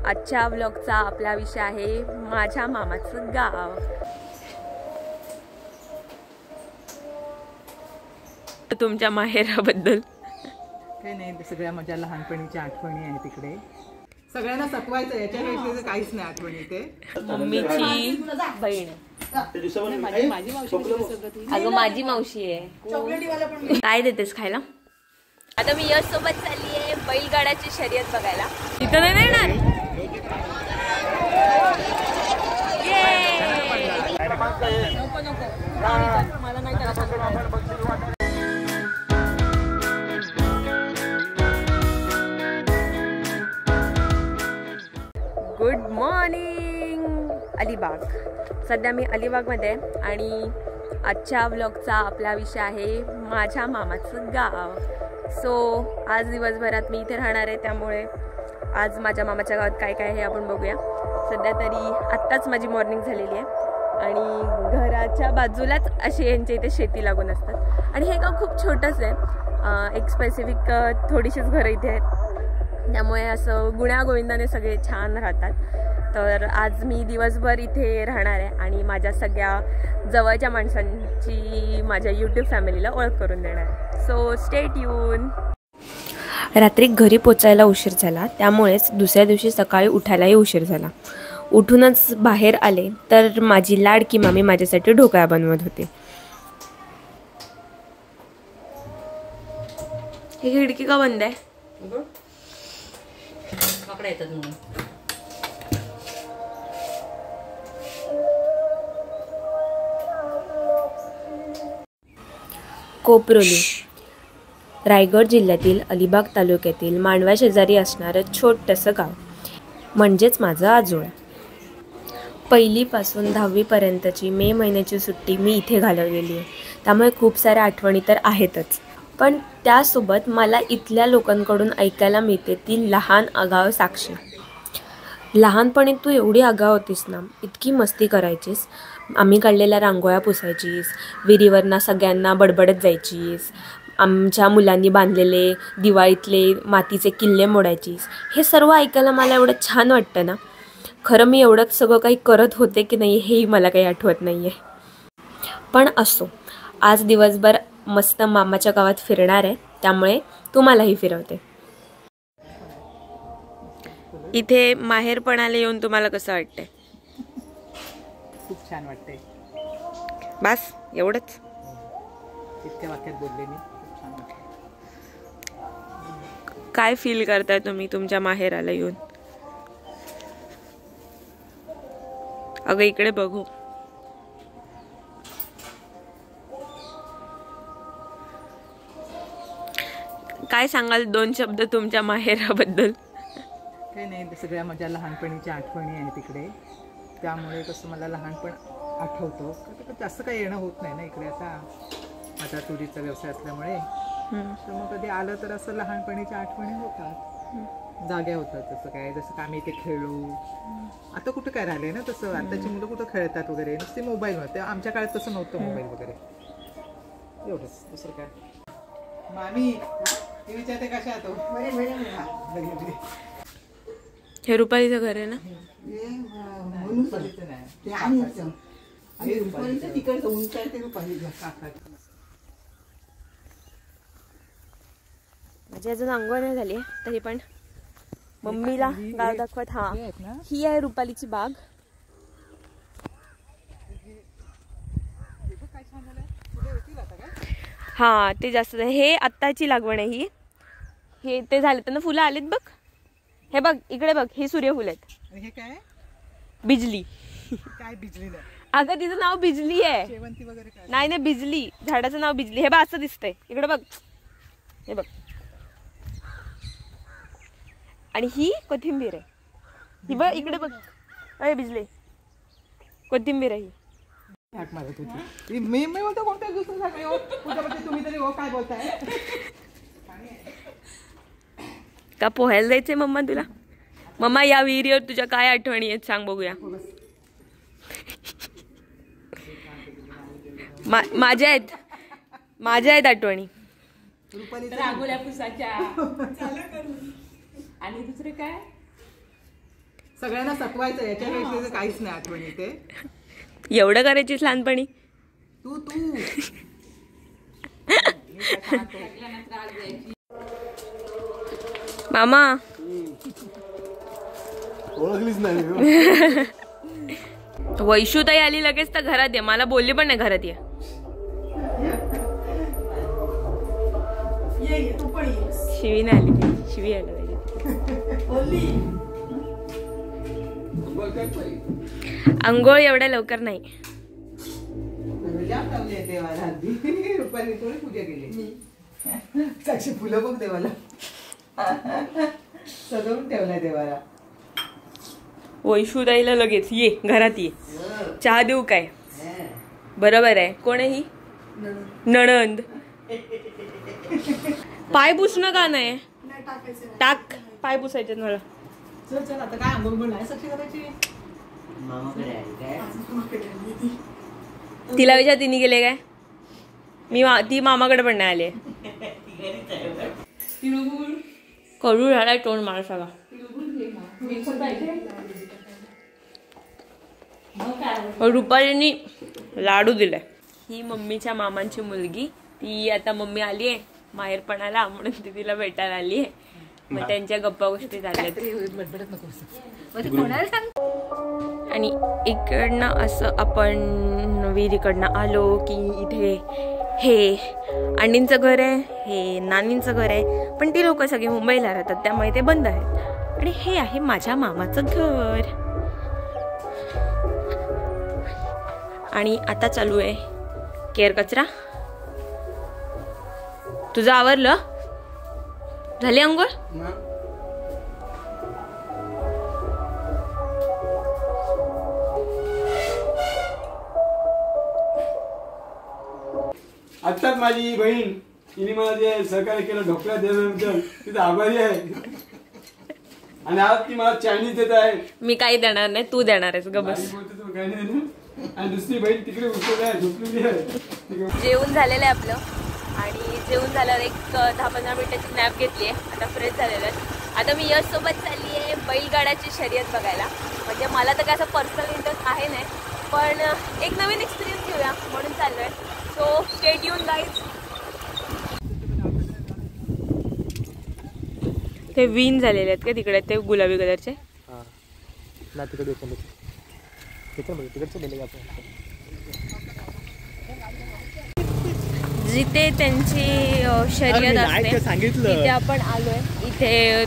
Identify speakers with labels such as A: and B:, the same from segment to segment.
A: आजच्या व्लॉगचा आपला विषय आहे माझ्या मामाचं गाव। तुमच्या माहेराबद्दल
B: काही नाही, सगळ्या माझ्या लहानपणीच्या आठवणी आहेत तिकडे। सगळ्यांना सतवायचं याच्यापेक्षा काहीच नाही आठवणी। ते
A: मम्मीची बहीण अगं माझी मावशी आहे। काय देतेस खायला? आता मी यश सोबत चालली आहे बैलगाड्याची शर्यत बघायला। इथं नाही येणार। Good morning Alibag. सध्या मी अलिबागमध्ये आहे आणि आजच्या व्लॉगचा आपला विषय आहे माझ्या मामाचं गाव। सो आज दिवसभरात मी इथे राहणार आहे, त्यामुळे आज माझ्या मामाच्या गावात काय काय आहे आपण बघूया। सध्या तरी आत्ताच माझी मॉर्निंग झालेली आहे आणि घराच्या बाजूलाच असे यांच्या इथे शेती लागून असतात आणि हे गाव खूप छोटंच आहे। एक स्पेसिफिक थोडीशीच घरं इथे आहेत, त्यामुळे असं गुण्यागोविंदाने सगळे छान राहतात। तर आज मी दिवसभर इथे राहणार आहे आणि माझ्या सगळ्या जवळच्या माणसांची माझ्या यूट्यूब फॅमिलीला ओळख करून देणार आहे। So stay tune. रात्री घरी पोचायला उशीर झाला, त्यामुळेच दुसऱ्या दिवशी सकाळी उठायलाही उशीर झाला। उठूनच बाहेर आले तर माझी लाडकी मामी माझ्यासाठी ढोकळा बनवत होते। ही खिडकी का बंद आहे? कोपरोली रायगड जिल्ह्यातील अलिबाग तालुक्यातील मांडवा शेजारी असणारं छोटंसं गाव म्हणजेच माझं आजोळा। पहिलीपासून 10वी पर्यंतची मे महिन्याची सुट्टी मी इथे घालवलेली आहे, त्यामुळे खूप साऱ्या आठवणी तर आहेतच, पण त्यासोबत मला इथल्या लोकांकडून ऐकायला मिळते ती लहान आगाव साक्षी। लहानपणी तू एवढी आगाव होतीस ना, इतकी मस्ती करायचीस, आम्ही काढलेल्या रांगोळ्या पुसायचीस, विहिरीवरनं सगळ्यांना बडबडत जायचीस, आमच्या मुलांनी बांधलेले दिवाळीतले मातीचे किल्ले मोडायचीस। हे सर्व ऐकायला मला एवढं छान वाटतं ना। खरं मी एवढं सगळं काही करत होते की नाही हेही मला काही आठवत नाही आहे, पण असो, आज दिवसभर मस्त मामाच्या गावात फिरणार आहे, त्यामुळे तुम्हालाही फिरवते। इथे माहेरपणाला येऊन तुम्हाला कसं वाटतंय?
B: खूप छान वाटतंय।
A: बस एवढंच?
B: इतक्या वाक्यात बोलले मी। खूप छान वाटतंय।
A: काय फील करताय तुम्ही तुमच्या माहेराला येऊन? अगं इकडे बघू। काय सांगाल 2 शब्द तुमच्या माहेराबद्दल?
B: काही नाही, सगळ्या माझ्या लहानपणीच्या आठवणी आहेत तिकडे, त्यामुळे कसं मला लहानपण आठवतं। जास्त काही येणं होत नाही ना इकडे, आता माझा तुरीचा व्यवसाय असल्यामुळे, तर मग कधी आलं तर असं लहानपणीच्या आठवणी होतात, जाग्या होतात। तसं काय, जसं का आम्ही इथे खेळलो, आता कुठं काय राहिले ना तसं। आताची मुलं कुठं खेळतात वगैरे, नुसते मोबाईलमध्ये। आमच्या काळात तसं नव्हतं मोबाईल वगैरे, एवढंच, दुसरं काय। मामी ते विचारते कशा आहात?
A: हे रुपालीचं घर आहे ना? माझी अजून अंघोळ नाही झाली तरी पण मम्मीला गाव दाखवत। हा, ही आहे रुपालीची बाग। हा, ते जास्त हे आत्ताची लागवण आहे ही। हे ते झाले त्यांना फुलं आलेत बघ, हे बघ इकडे बघ, हे सूर्यफूल आहेत।
B: हे काय? बिजली। काय बिजली?
A: अगं तिचं नाव बिजली आहे।
B: शेवंती वगैरे काय? नाही
A: नाही, बिजली, झाडाचं नाव बिजली। हे बघ असं दिसतंय, इकडे बघ, हे बघ। आणि ही कोथिंबीर आहे, ही बघ इकडे बघ। अरे बिजली, कोथिंबीर आहे ही।
B: हाक मारत होती मी बोलतो कोणत्या दुसरं सांगा हो, कुठे तुम्ही तरी हो काय बोलताय?
A: का पोहायला जायचंय मम्मा तुला? मम्मा या विहिरीवर तुझ्या काय आठवणी आहेत सांग बघूया। माझ्या आहेत आठवणी।
C: रांगोळ्या पुसाच्या आणि दुसरे काय
B: सगळ्यांना सपवायचं, याच्यापेक्षा काहीच नाही आठवणी ते.
A: एवढं करायचीस लहानपणी
B: तू तू
A: मामा
C: ओळखलीच नाही.
A: वैशूताई आली लगेच तर घरात ये, मला बोलली पण नाही घरात ये. शिवी नाही आली, शिवी आली अंघोळ एवढ्या लवकर नाही.
B: पूजा केली साक्षी, फुलं बघ देवाला सजवून ठेवलाय देवाला.
A: वैशूताईला लगेच ये घरात ये, चहा देऊ काय? बरोबर आहे. कोण आहे ही? नणंद. पाय पुसणं का नाही? टाक पाय पुसायचे मला.
B: चल चल आता काय आंघोळ पण नाही साक्षी करायची.
A: तिला विचार तिने गेले काय? ती मामाकडे पण नाही आले. कडू झालाय तोंड मला सगळा. रुपालीनी लाडू दिलाय. ही मम्मीच्या मामांची मुलगी, ती आता मम्मी आली आहे माहेरपणाला म्हणून ती तिला भेटायला आली आहे. मग त्यांच्या गप्पा गोष्टी झाल्यात. आणि इकडनं असं आपण विहिरीकडनं आलो की इथे हे अण्णींचं घर आहे, हे नानींचं घर आहे, पण ती लोक सगळे मुंबईला राहतात त्यामुळे ते बंद आहेत. आणि हे आहे माझ्या मामाचं घर. आणि आता चालू आहे केर कचरा. तुझं आवरलं? झाली अंघोळ?
C: आत्ताच माझी बहीण तिने मला जे सहकार्य केलं ढोकळा देण्याबद्दल तिथे आभारी आहे. आणि आज ती मला चायनीज देत आहे.
A: मी काही देणार नाही, तू देणार आहेस. ग बस.
C: आणि दुसरी बहीण तिकडे उठलेली आहे, झोपलेली आहे.
A: जेवण झालेलं आहे आपलं. आणि जेवण झाल्यावर एक 10-15 मिनिटाची स्नॅप घेतली आहे. आता फ्रेश झालेलं आहे. आता मी यश सोबत चालली आहे बैलगाड्याची शर्यत बघायला. म्हणजे मला तर काय असं पर्सनल इंटरेस्ट आहे नाही, पण एक नवीन एक्सपिरियन्स घेऊया म्हणून चाललो आहे. So stay tune guys. ते विन झालेले आहेत का तिकडे, ते गुलाबी कलरचे? जिथे त्यांची शर्यत असते तिथे आपण आलोय. इथे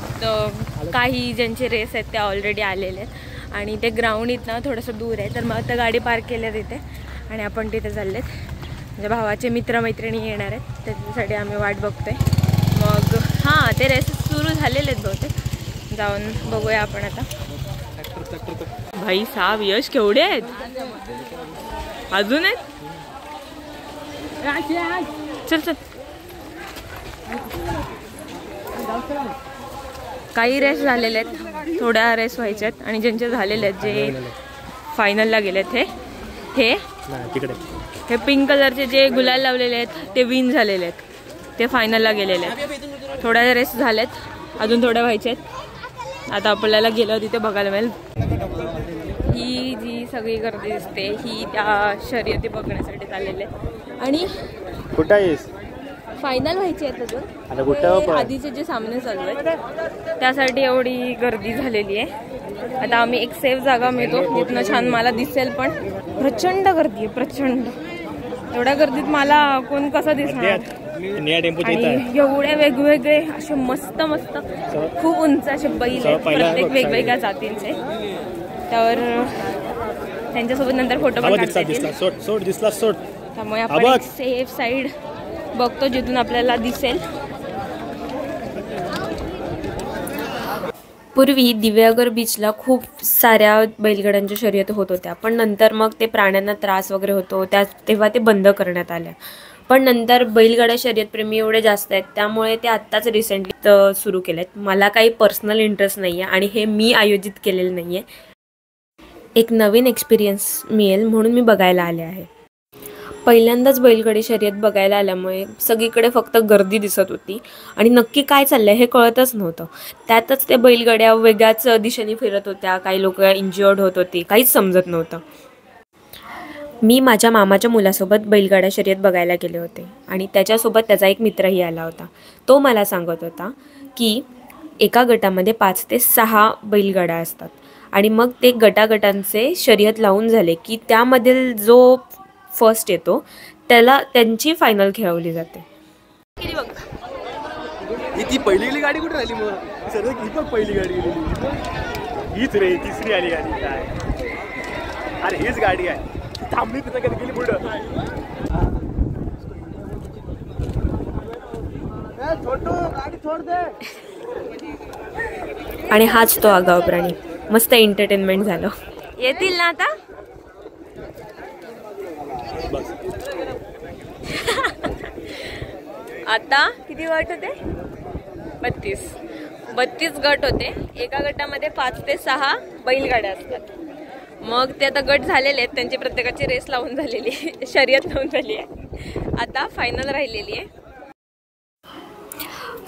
A: काही ज्यांचे रेस आहेत त्या ऑलरेडी आलेले आहेत. आणि ते ग्राउंड इथनं थोडंसं दूर आहे, तर मग आता गाडी पार्क केल्या तिथे आणि आपण तिथे चाललेत. माझ्या भावाचे मित्रमैत्रिणी येणार आहेत, त्याच्यासाठी आम्ही वाट बघतोय. मग हां, ते रेसेस सुरू झालेले आहेत बहुतेक. जाऊन बघूया आपण आता. भाई साहब, यश केवढे आहेत? अजून आहेत? चल चल. काही रेस झालेले आहेत, थोड्या रेस व्हायच्या आहेत. आणि ज्यांचे झालेले आहेत, जे फायनलला गेलेत, हे पिंक कलरचे जे गुलाल लावलेले आहेत ते विन झालेले आहेत, ते फायनलला गेलेले आहेत. थोड्या रेस झाल्यात, अजून थोड्या व्हायच्या आहेत. आता आपल्याला गेलं तिथे बघायला मिळेल. ही जी सगळी गर्दी दिसते ही त्या शर्यती बघण्यासाठी चाललेले आहेत. आणि
C: कुठं आहेस?
A: फायनल व्हायची आहेत अजून. आधीचे जे सामने चालू आहेत त्यासाठी एवढी गर्दी झालेली आहे. आता आम्ही एक सेफ जागा मिळतो जिथनं छान मला दिसेल, पण प्रचंड गर्दी आहे, प्रचंड. एवढ्या गर्दीत मला कोण कसं दिसणार? एवढे वेगवेगळे असे मस्त मस्त खूप उंच असे बैल आहेत, प्रत्येक वेगवेगळ्या जातींचे. त्यावर त्यांच्यासोबत नंतर फोटो पण काढता येतील. त्यामुळे आपण एक सेफ साईड बघतो जिथून आपल्याला दिसेल. पूर्वी दिव्यागर बीचला खूप साऱ्या बैलगाड्यांच्या शर्यती होत होत्या, पण नंतर मग ते प्राण्यांना त्रास वगैरे होतो तेव्हा ते बंद करण्यात आल्या. पण नंतर बैलगाड्या शर्यतप्रेमी एवढे जास्त आहेत त्यामुळे ते आत्ताच रिसेंटली सुरू केले आहेत. मला काही पर्सनल इंटरेस्ट नाही आहे आणि हे मी आयोजित केलेलं नाही आहे. एक नवीन एक्सपिरियन्स मिळेल म्हणून मी बघायला आले आहे. पहिल्यांदाच बैलगाडी शर्यत बघायला आल्यामुळे सगळीकडे फक्त गर्दी दिसत होती आणि नक्की काय चाललंय हे कळतच नव्हतं. त्यातच ते बैलगाड्या वेगळ्याच दिशेने फिरत होत्या, काही लोक इंज्युअर्ड होत होती, काहीच समजत नव्हतं. मी माझ्या मामाच्या मुलासोबत बैलगाड्या शर्यत बघायला गेले होते आणि त्याच्यासोबत त्याचा एक मित्रही आला होता. तो मला सांगत होता की एका गटामध्ये 5 ते 6 बैलगाड्या असतात आणि मग ते गटागटांचे शर्यत लावून झाले की त्यामधील जो फर्स्ट येतो त्याला त्यांची फायनल खेळवली जाते.
D: ती पहिली गाडी कुठे झाली मग सर्व ही पण पहिली गाडी गेली हीच रे तिसरी आली गाडी काय अरे हीच गाडी आहे थांबली तिथं कधी गेली पुढं छोटू गाडी सोड दे.
A: आणि हाच तो आगाऊ प्राणी. मस्त एंटरटेनमेंट झालं. येतील ना आता. आता किती गट होते? 32 गट होते. एका गटामध्ये 5 ते 6 बैलगाड्या असतात. मग ते आता गट झालेले आहेत, त्यांची प्रत्येकाची रेस लावून झालेली आहे, शर्यत लावून झाली आहे. आता फायनल राहिलेली आहे.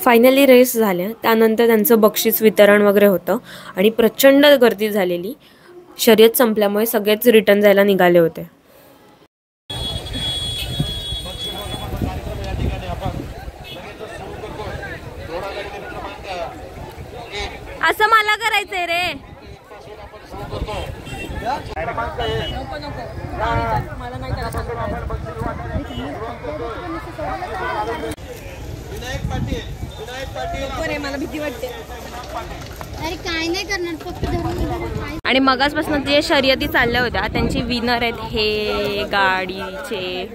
A: फायनली रेस झाल्या त्यानंतर त्यांचं बक्षीस वितरण वगैरे होतं आणि प्रचंड गर्दी झालेली. शर्यत संपल्यामुळे सगळेच रिटर्न जायला निघाले होते. असं मला करायचंय रे. मला भीती वाटते.
E: अरे काय नाही करणार फक्त धरून.
A: आणि मगाचपासून जे शर्यती चालल्या होत्या त्यांची विनर आहेत हे गाडीचे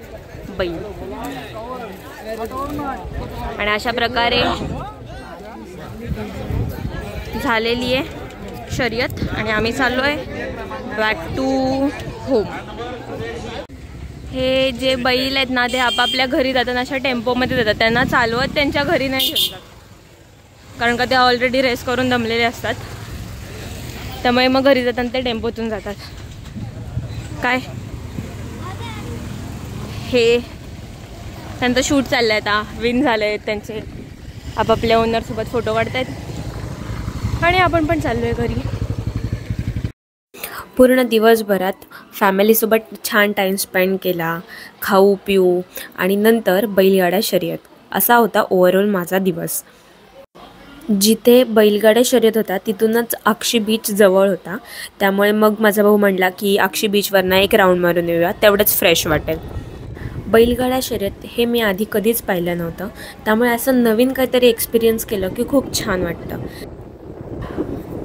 A: बैल. आणि अशा प्रकारे झालेली आहे शर्यत आणि आम्ही चाललोय बॅक टू होम. हे जे बैल आहेत ना ते आपापल्या घरी जातात, अशा टेम्पोमध्ये जातात. त्यांना चालवत त्यांच्या घरी नाही घेऊन जात कारण का ते ऑलरेडी रेस करून दमलेले असतात. त्यामुळे मग घरी जाताना ते टेम्पोतून जातात. काय हे त्यांचं शूट चाललं आहे. आता विन झाले आहेत त्यांचे. आपापल्या ओनरसोबत फोटो काढतायत आणि आपण पण चाललो आहे घरी. पूर्ण दिवसभरात फॅमिलीसोबत छान टाईम स्पेंड केला, खाऊ पिऊ आणि नंतर बैलगाड्या शर्यत. असा होता ओव्हरऑल माझा दिवस. जिथे बैलगाड्या शर्यत होता तिथूनच आक्षी बीच जवळ होता. त्यामुळे मग माझा भाऊ म्हटला की आक्षी बीचवरनं एक राऊंड मारून येऊया, तेवढंच फ्रेश वाटेल. बैलगाड्या शर्यत हे मी आधी कधीच पाहिलं नव्हतं. त्यामुळे असं नवीन काहीतरी एक्सपिरियन्स केलं की खूप छान वाटतं.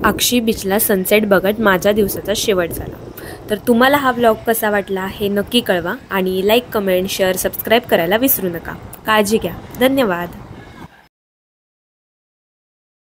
A: आक्षी बीचला सनसेट बघत माझ्या दिवसाचा शेवट झाला. तर तुम्हाला हा व्लॉग कसा वाटला हे नक्की कळवा आणि लाईक, कमेंट, शेअर, सबस्क्राईब करायला विसरू नका. काळजी घ्या. धन्यवाद.